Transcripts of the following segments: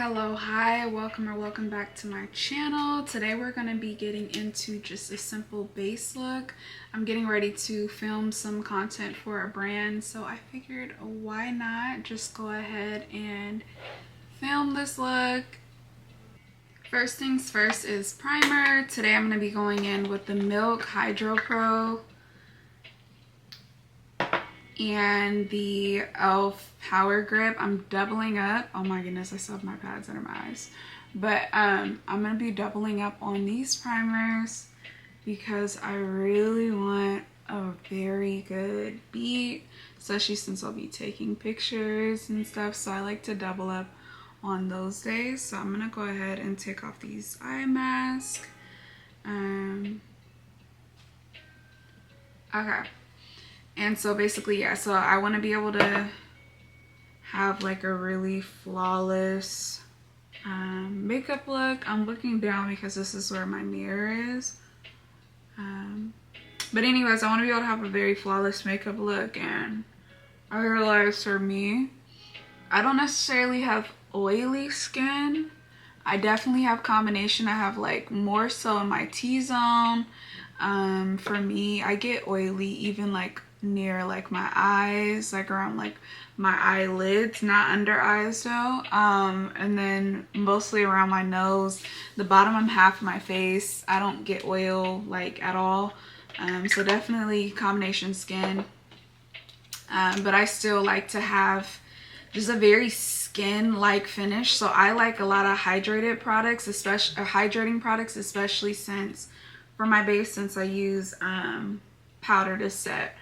Hello, hi, welcome or welcome back to my channel. Today we're going to be getting into just a simple base look. I'm getting ready to film some content for a brand, so I figured why not just go ahead and film this look. First things first is primer. Today I'm going to be going in with the Milk Hydro Pro and the e.l.f. Power Grip. I'm doubling up. Oh my goodness, I still have my pads under my eyes. But I'm gonna be doubling up on these primers because I really want a very good beat, especially since I'll be taking pictures and stuff. So I like to double up on those days. So I'm gonna go ahead and take off these eye masks. Okay. And so basically, yeah, so I want to be able to have like a really flawless makeup look. I'm looking down because this is where my mirror is. But anyways, I want to be able to have a very flawless makeup look. And I realized for me, I don't necessarily have oily skin. I definitely have combination. I have like more so in my T-zone. For me, I get oily even like near like my eyes, like around like my eyelids, not under eyes though, and then mostly around my nose, the bottom half of my face. I don't get oil like at all, so definitely combination skin, but I still like to have just a very skin like finish. So I like a lot of hydrated products, especially hydrating products, especially since for my base, since I use powder to set.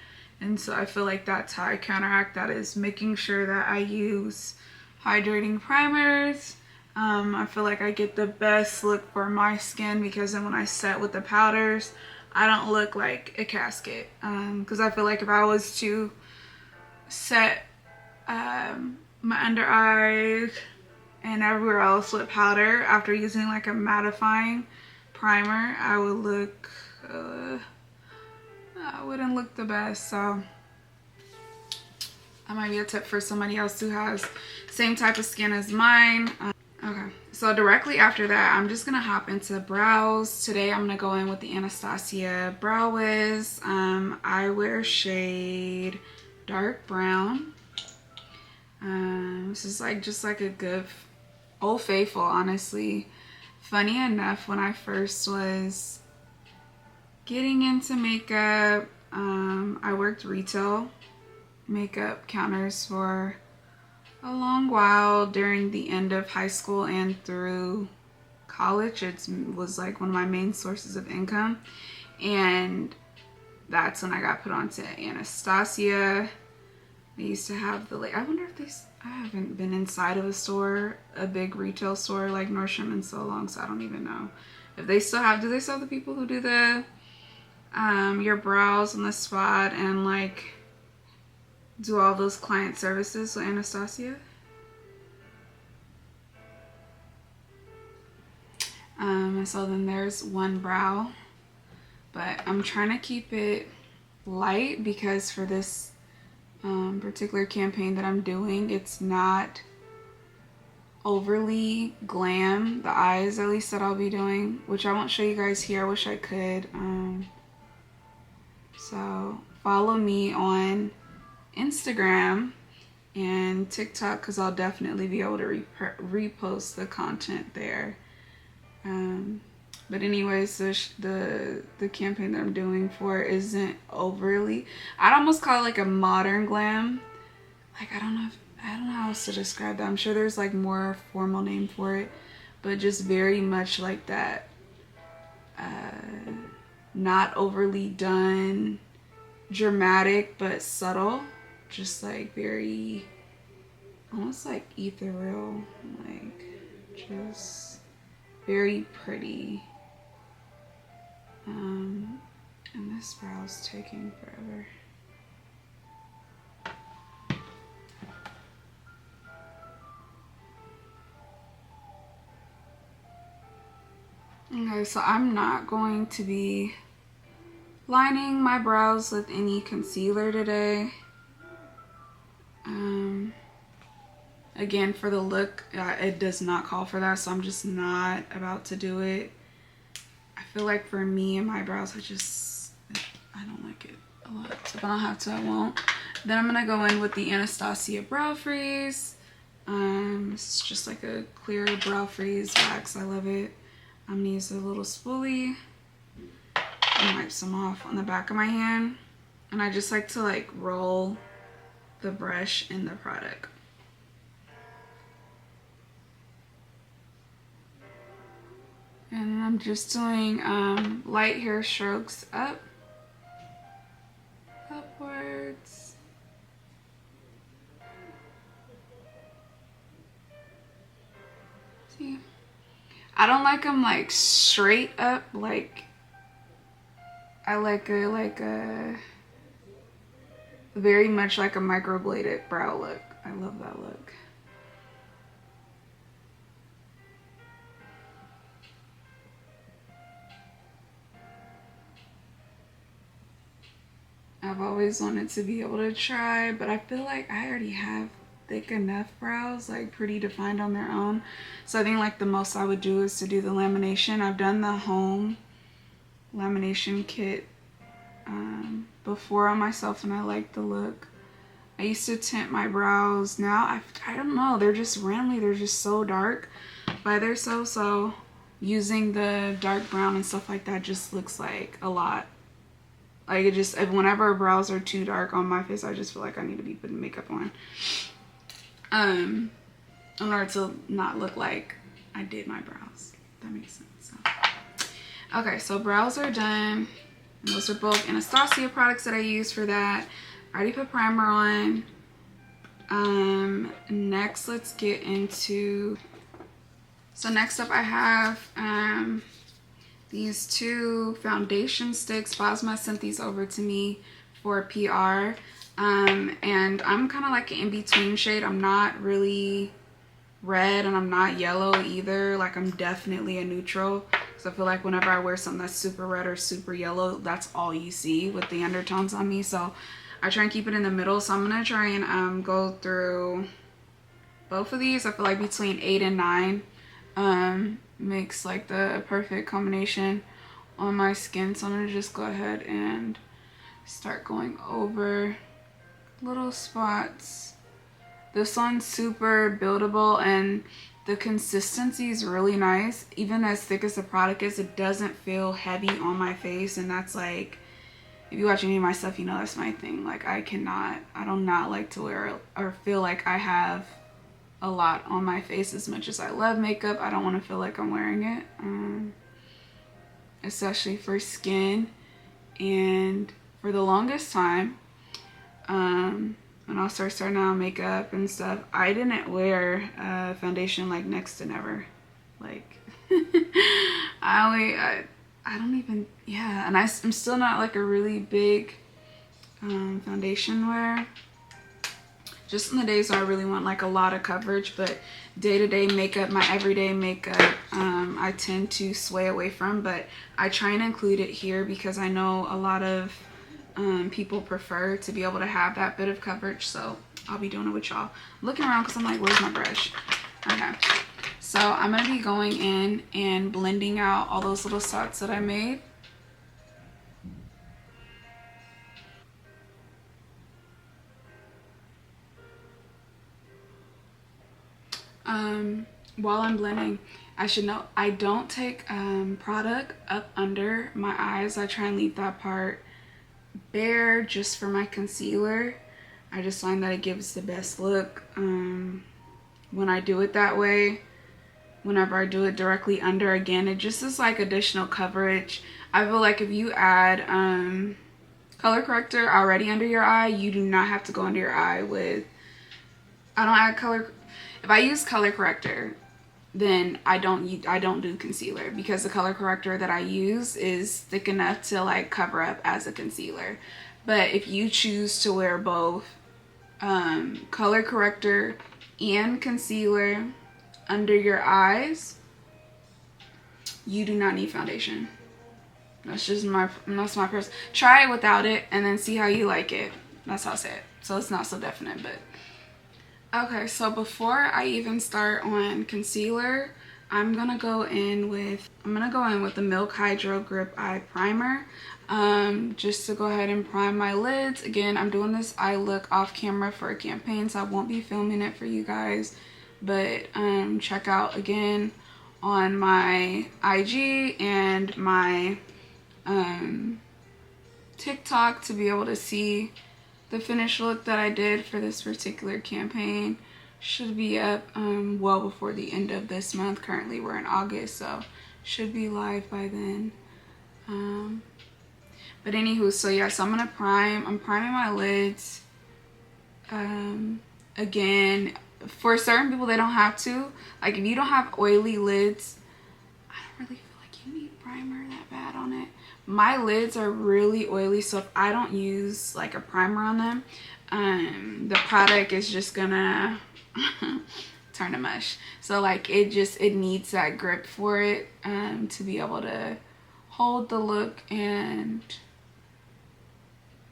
And so I feel like that's how I counteract that, is making sure that I use hydrating primers. I feel like I get the best look for my skin because then when I set with the powders, I don't look like a casket. Because I feel like if I was to set my under eyes and everywhere else with powder after using like a mattifying primer, I would look I wouldn't look the best. So that might be a tip for somebody else who has same type of skin as mine. Okay, so directly after that, I'm just gonna hop into brows. Today I'm gonna go in with the Anastasia Brow Wiz. I wear shade dark brown. This is like just like a good Old Faithful, honestly. Funny enough, when I first was getting into makeup, I worked retail makeup counters for a long while during the end of high school and through college. It was like one of my main sources of income, and that's when I got put onto Anastasia. They used to have the, like, I wonder if I haven't been inside of a store, a big retail store like Nordstrom in so long, so I don't even know if they still have, do they still have the people who do the your brows on the spot and like do all those client services with Anastasia? So then there's one brow, but I'm trying to keep it light because for this particular campaign that I'm doing, it's not overly glam, the eyes at least, that I'll be doing, which I won't show you guys here. I wish I could. So follow me on Instagram and TikTok because I'll definitely be able to repost the content there. But anyways, the campaign that I'm doing for isn't overly, I'd almost call it like a modern glam. Like I don't know how else to describe that. I'm sure there's like more formal name for it, but just very much like that, not overly done, dramatic but subtle, just like very almost like ethereal, like just very pretty. And this brow's taking forever. Okay, so I'm not going to be lining my brows with any concealer today. Again, for the look, it does not call for that, so I'm just not about to do it. I feel like for me and my brows, I don't like it a lot. So if I don't have to, I won't. Then I'm gonna go in with the Anastasia Brow Freeze. It's just like a clear brow freeze wax. I love it. I'm gonna use a little spoolie and wipe some off on the back of my hand. And I just like to like roll the brush in the product. And I'm just doing light hair strokes upwards. See, I don't like them like straight up. Like I like a very much like a microbladed brow look. I love that look. I've always wanted to be able to try, but I feel like I already have thick enough brows, like pretty defined on their own. So I think like the most I would do is to do the lamination. I've done the home lamination kit before on myself, and I like the look. I used to tint my brows. Now I don't know, they're just randomly, they're just so dark by themselves. So using the dark brown and stuff like that just looks like a lot. Like it just, whenever brows are too dark on my face, I just feel like I need to be putting makeup on. In order to not look like I did my brows. If that makes sense. So. Okay, so brows are done. And those are both Anastasia products that I use for that. I already put primer on. Next, let's get into... So next up I have these two foundation sticks. Plasma sent these over to me for PR. And I'm kind of like an in-between shade. I'm not really red and I'm not yellow either. Like I'm definitely a neutral. So I feel like whenever I wear something that's super red or super yellow, that's all you see with the undertones on me. So I try and keep it in the middle. So I'm gonna try and go through both of these. I feel like between 8 and 9 makes like the perfect combination on my skin. So I'm gonna just go ahead and start going over little spots. This one's super buildable and the consistency is really nice. Even as thick as the product is, it doesn't feel heavy on my face. And that's like, if you watch any of my stuff, you know that's my thing. Like I do not like to wear or feel like I have a lot on my face. As much as I love makeup, I don't want to feel like I'm wearing it, especially for skin. And for the longest time, when I started starting out makeup and stuff, I didn't wear foundation like next to never. Like I don't even, yeah. And I'm still not like a really big foundation wearer. Just in the days where I really want like a lot of coverage, but day-to-day makeup, my everyday makeup, I tend to sway away from, but I try and include it here because I know a lot of people prefer to be able to have that bit of coverage. So I'll be doing it with y'all. Looking around because I'm like, where's my brush? Okay, so I'm gonna be going in and blending out all those little spots that I made. While I'm blending, I should note I don't take product up under my eyes. I try and leave that part bare just for my concealer. I just find that it gives the best look when I do it that way. Whenever I do it directly under, again, it just is like additional coverage. I feel like if you add color corrector already under your eye, you do not have to go under your eye with, I don't add color. If I use color corrector, then I don't do concealer because the color corrector that I use is thick enough to like cover up as a concealer. But if you choose to wear both color corrector and concealer under your eyes, you do not need foundation. That's my person. Try it without it and then see how you like it. That's how I say it. So it's not so definite, but Okay, so before I even start on concealer, I'm gonna go in with the Milk Hydro Grip Eye Primer, just to go ahead and prime my lids. Again, I'm doing this eye look off camera for a campaign, so I won't be filming it for you guys. But check out again on my IG and my TikTok to be able to see the finished look that I did for this particular campaign. Should be up well before the end of this month. Currently we're in August, so should be live by then. But anywho, so yeah, so I'm priming my lids. Again, for certain people they don't have to. Like if you don't have oily lids, I don't really feel like you need primer that bad on it. My lids are really oily, so if I don't use like a primer on them, the product is just gonna turn to mush. So like it needs that grip for it to be able to hold the look and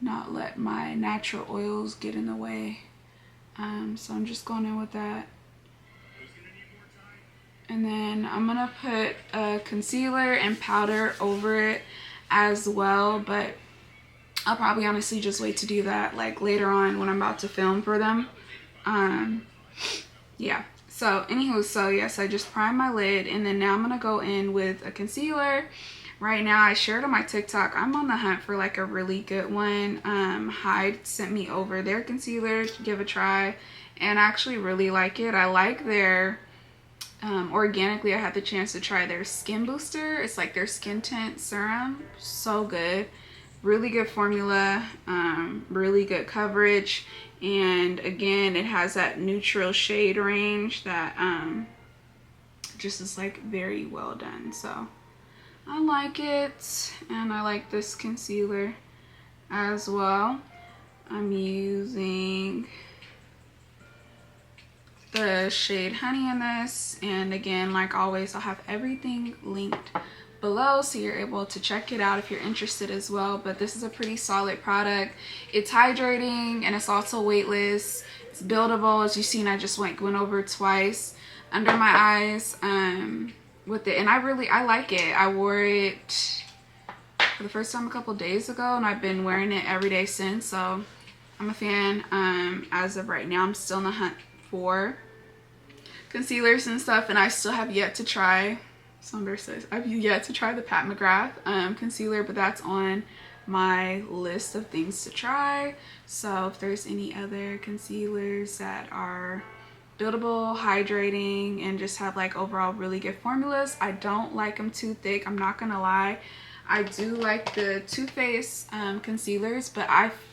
not let my natural oils get in the way. So I'm just going in with that. And then I'm gonna put a concealer and powder over it as well, but I'll probably honestly just wait to do that like later on when I'm about to film for them. Yeah, so anywho, so yes, I just primed my lid, and then now I'm gonna go in with a concealer. Right now, I shared on my TikTok, I'm on the hunt for like a really good one. Hyde sent me over their concealer to give a try, and I actually really like it. I like their organically, I had the chance to try their skin booster. It's like their skin tint serum. So good. Really good formula, really good coverage, and again it has that neutral shade range that just is like very well done. So I like it, and I like this concealer as well. I'm using the shade Honey in this, and again, like always, I'll have everything linked below so you're able to check it out if you're interested as well. But this is a pretty solid product. It's hydrating and it's also weightless. It's buildable. As you've seen, I just went over twice under my eyes with it, and I like it. I wore it for the first time a couple days ago, and I've been wearing it every day since, so I'm a fan. As of right now, I'm still in the hunt for concealers and stuff, and I still have yet to try, I've yet to try the Pat McGrath concealer, but that's on my list of things to try. So if there's any other concealers that are buildable, hydrating, and just have like overall really good formulas, I don't like them too thick, I'm not gonna lie. I do like the Too Faced concealers, but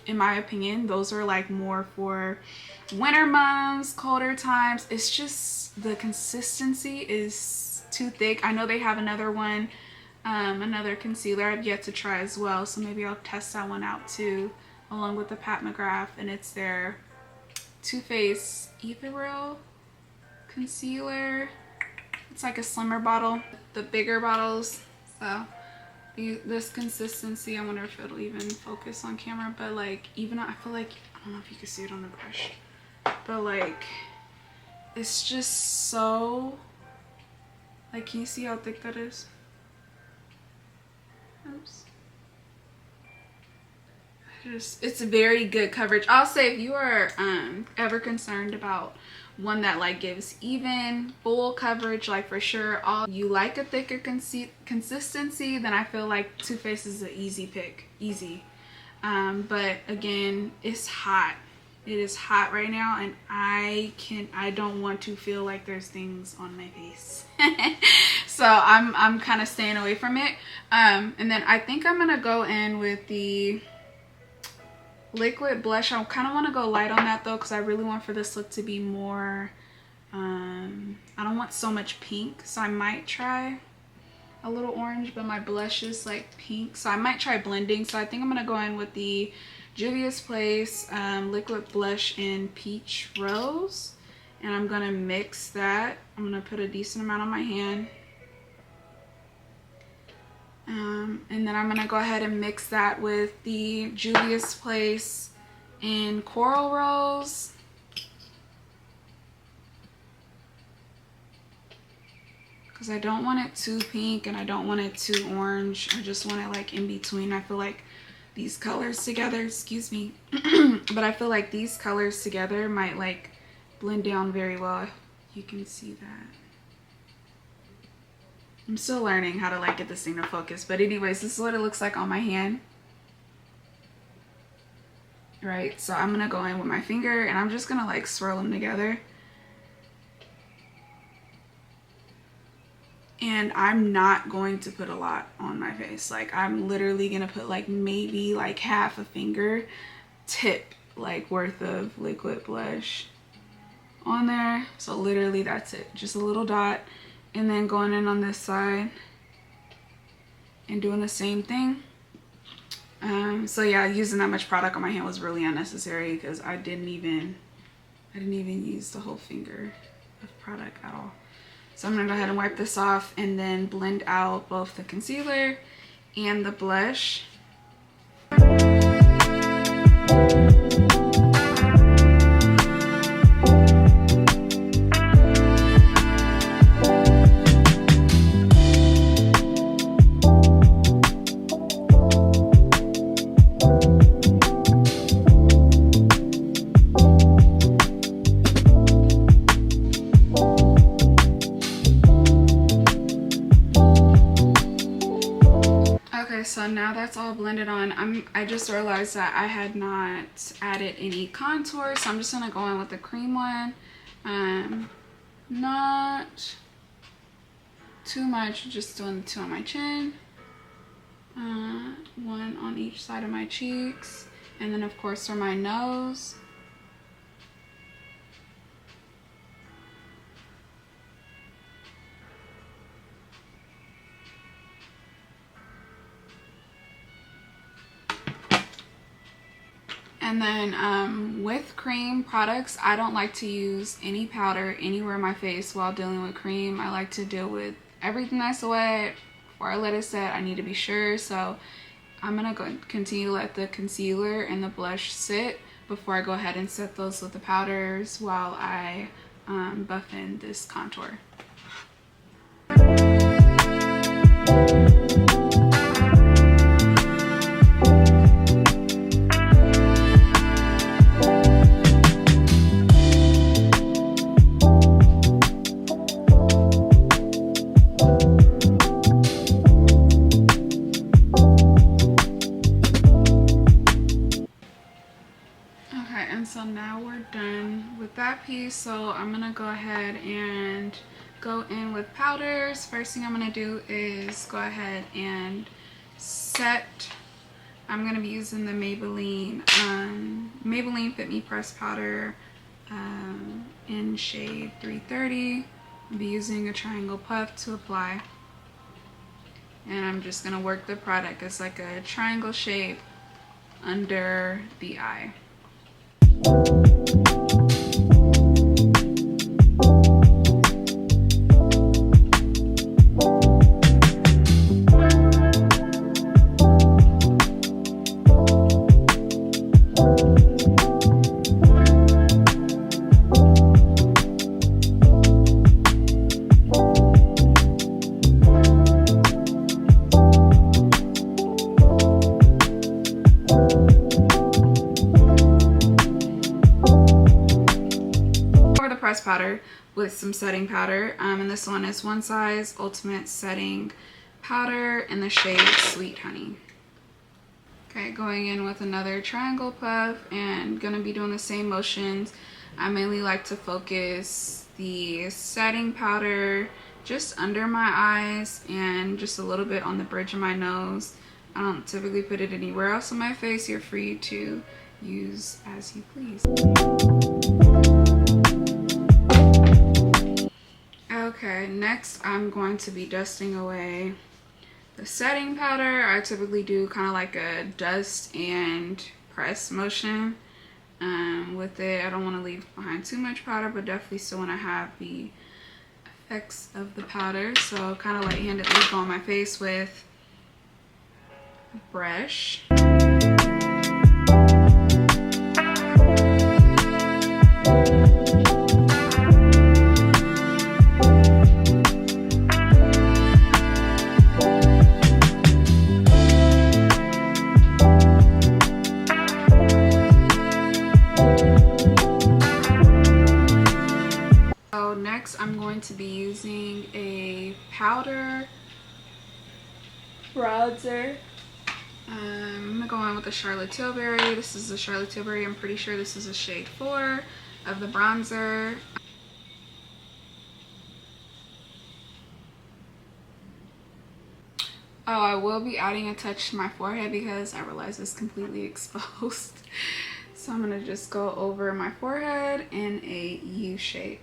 in my opinion, those are like more for winter months, colder times. It's just the consistency is too thick. I know they have another one, another concealer I've yet to try as well, so maybe I'll test that one out too, along with the Pat McGrath, and it's their Too Faced Ethereal concealer. It's like a slimmer bottle, the bigger bottles. So this consistency, I wonder if it'll even focus on camera, but like even I feel like, I don't know if you can see it on the brush, but like it's just so, like, can you see how thick that is? Oops. It's a very good coverage. I'll say if you are ever concerned about one that like gives even full coverage, like for sure, you like a thicker consistency, then I feel like Too Faced is an easy pick, easy. But again, it's hot. It is hot right now, and I don't want to feel like there's things on my face. So I'm kind of staying away from it. And then I think I'm gonna go in with the liquid blush. I kind of want to go light on that though, because I really want for this look to be more, I don't want so much pink, so I might try a little orange, but my blush is like pink, so I might try blending. So I think I'm gonna go in with the Juvia's Place liquid blush in Peach Rose, and I'm gonna mix that. I'm gonna put a decent amount on my hand, and then I'm gonna go ahead and mix that with the Juvia's Place in Coral Rose. because I don't want it too pink and I don't want it too orange. I just want it like in between. I feel like these colors together, excuse me, but I feel like these colors together might like blend down very well. You can see that. I'm still learning how to like get this thing to focus, but anyways, this is what it looks like on my hand. Right, so I'm gonna go in with my finger and I'm just gonna like swirl them together. And I'm not going to put a lot on my face. Like I'm literally gonna put like maybe like half a finger tip like worth of liquid blush on there. So literally that's it, just a little dot. And then going in on this side and doing the same thing. So yeah, using that much product on my hand was really unnecessary because I didn't even use the whole finger of product at all. So I'm gonna go ahead and wipe this off and then blend out both the concealer and the blush. So now that's all blended on. I just realized that I had not added any contour, so I'm just gonna go in with the cream one. Not too much, just doing the two on my chin, one on each side of my cheeks, and then of course for my nose. And then with cream products, I don't like to use any powder anywhere in my face while dealing with cream. I like to deal with everything that's wet. Before I let it set, I need to be sure. So I'm gonna continue to let the concealer and the blush sit before I go ahead and set those with the powders while I buff in this contour. So now we're done with that piece, so I'm gonna go ahead and go in with powders. First thing I'm gonna do is go ahead and set. I'm gonna be using the Maybelline Fit Me Pressed Powder in shade 330. I'll be using a triangle puff to apply, and I'm just gonna work the product as like a triangle shape under the eye. Powder with some setting powder, and this one is One Size Ultimate Setting Powder in the shade Sweet Honey. Okay, going in with another triangle puff and gonna be doing the same motions. I mainly like to focus the setting powder just under my eyes and just a little bit on the bridge of my nose. I don't typically put it anywhere else on my face. You're free to use as you please. Okay, next I'm going to be dusting away the setting powder. I typically do kind of like a dust and press motion with it. I don't want to leave behind too much powder, but definitely still want to have the effects of the powder. So kind of light-handedly go on my face with a brush. next I'm going to be using a powder bronzer. I'm gonna go in with the Charlotte Tilbury. This is the Charlotte Tilbury. I'm pretty sure this is a shade 4 of the bronzer. Oh, I will be adding a touch to my forehead because I realize it's completely exposed. So I'm gonna just go over my forehead in a U shape.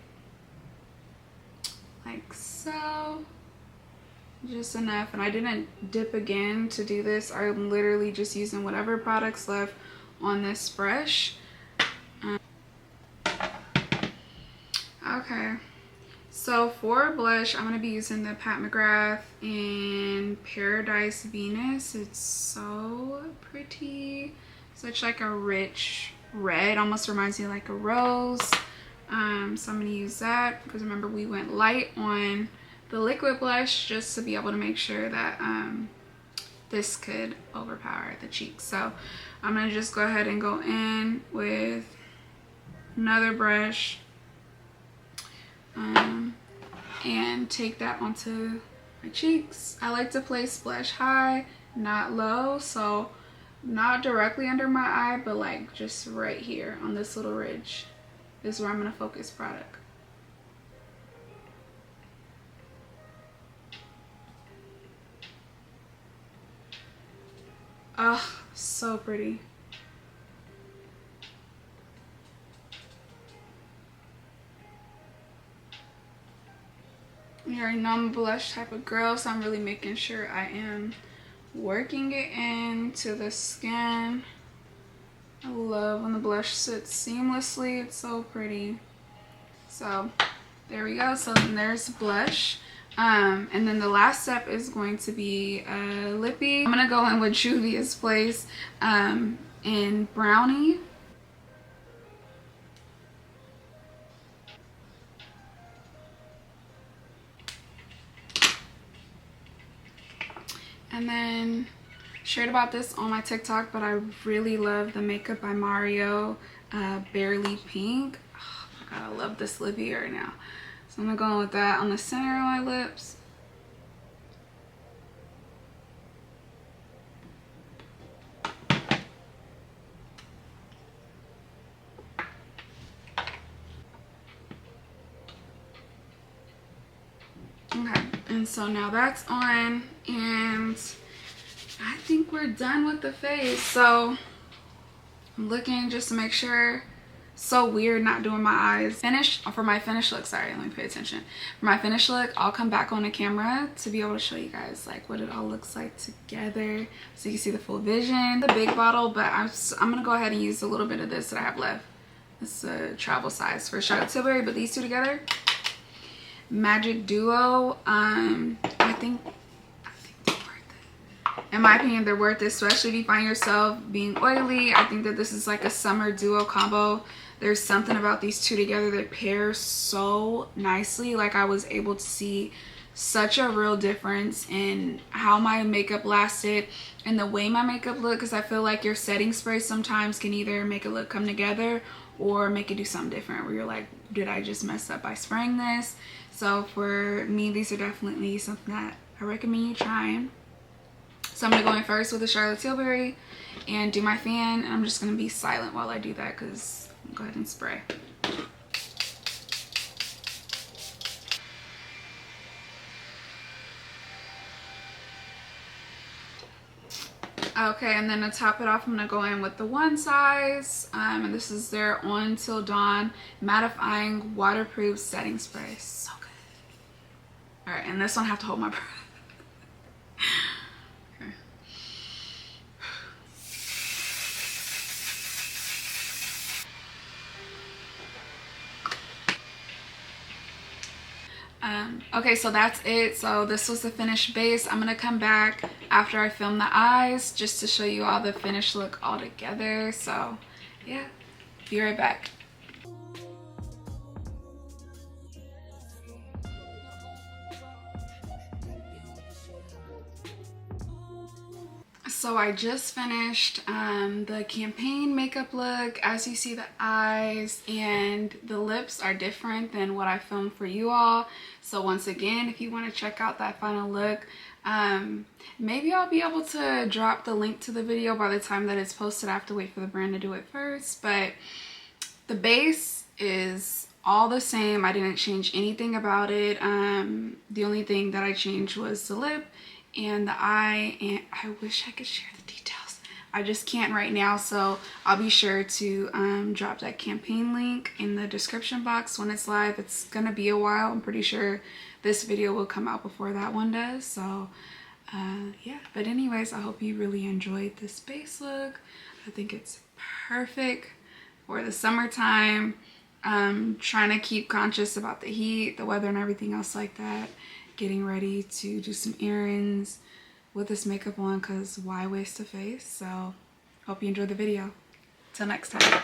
Like so. Just enough. And I didn't dip again to do this. I'm literally just using whatever products left on this brush. Okay. So for blush, I'm going to be using the Pat McGrath in Paradise Venus. It's so pretty. Such like a rich red. Almost reminds me of like a rose. So I'm going to use that because remember we went light on the liquid blush just to be able to make sure that this could overpower the cheeks. So I'm going to just go ahead and go in with another brush. And take that onto my cheeks. I like to place blush high, not low, so not directly under my eye, but like just right here on this little ridge is where I'm gonna focus product. Oh, so pretty. You already know I'm a blush type of girl, so I'm really making sure I am working it into the skin. I love when the blush sits seamlessly. It's so pretty. So there we go. So then there's blush. And then the last step is going to be Lippie. I'm gonna go in with Juvia's Place in Brownie. And then shared about this on my TikTok, but I really love the Makeup by Mario Barely Pink. Oh my god, I love this Lippie right now. So I'm gonna go in with that on the center of my lips. Okay, and so now that's on, and I think we're done with the face. So I'm looking just to make sure. So weird not doing my eyes. For my finished look, sorry, let me pay attention. For my finished look, I'll come back on the camera to be able to show you guys like what it all looks like together so you can see the full vision. The big bottle, but I'm gonna go ahead and use a little bit of this that I have left. It's a travel size for Charlotte Tilbury, but these two together, Magic Duo. I think they're worth it. In my opinion, they're worth it, especially if you find yourself being oily. I think that this is like a summer duo combo. There's something about these two together that pair so nicely. Like I was able to see such a real difference in how my makeup lasted and the way my makeup looked, because I feel like your setting spray sometimes can either make a look come together or make it do something different where you're like, did I just mess up by spraying this? So for me, these are definitely something that I recommend you trying. So I'm gonna go in first with the Charlotte Tilbury and do my fan, and I'm just gonna be silent while I do that because I'm gonna go ahead and spray. Okay, and then to top it off, I'm gonna go in with the One Size, and this is their On Till Dawn mattifying waterproof setting spray. So good. All right, and this one I have to hold my breath. Okay. Okay, so that's it. So this was the finished base. I'm gonna come back after I film the eyes just to show you all the finished look all together. So yeah, be right back. So I just finished the campaign makeup look. As you see, the eyes and the lips are different than what I filmed for you all. So once again, if you want to check out that final look, maybe I'll be able to drop the link to the video by the time that it's posted. I have to wait for the brand to do it first, but the base is all the same. I didn't change anything about it. The only thing that I changed was the lip and the eye, and I wish I could share the details. I just can't right now, so I'll be sure to drop that campaign link in the description box when it's live. It's gonna be a while. I'm pretty sure this video will come out before that one does, so yeah. But anyways, I hope you really enjoyed this base look. I think it's perfect for the summertime. Trying to keep conscious about the heat, the weather, and everything else like that. Getting ready to do some errands with this makeup on, because why waste a face? So hope you enjoyed the video. Till next time.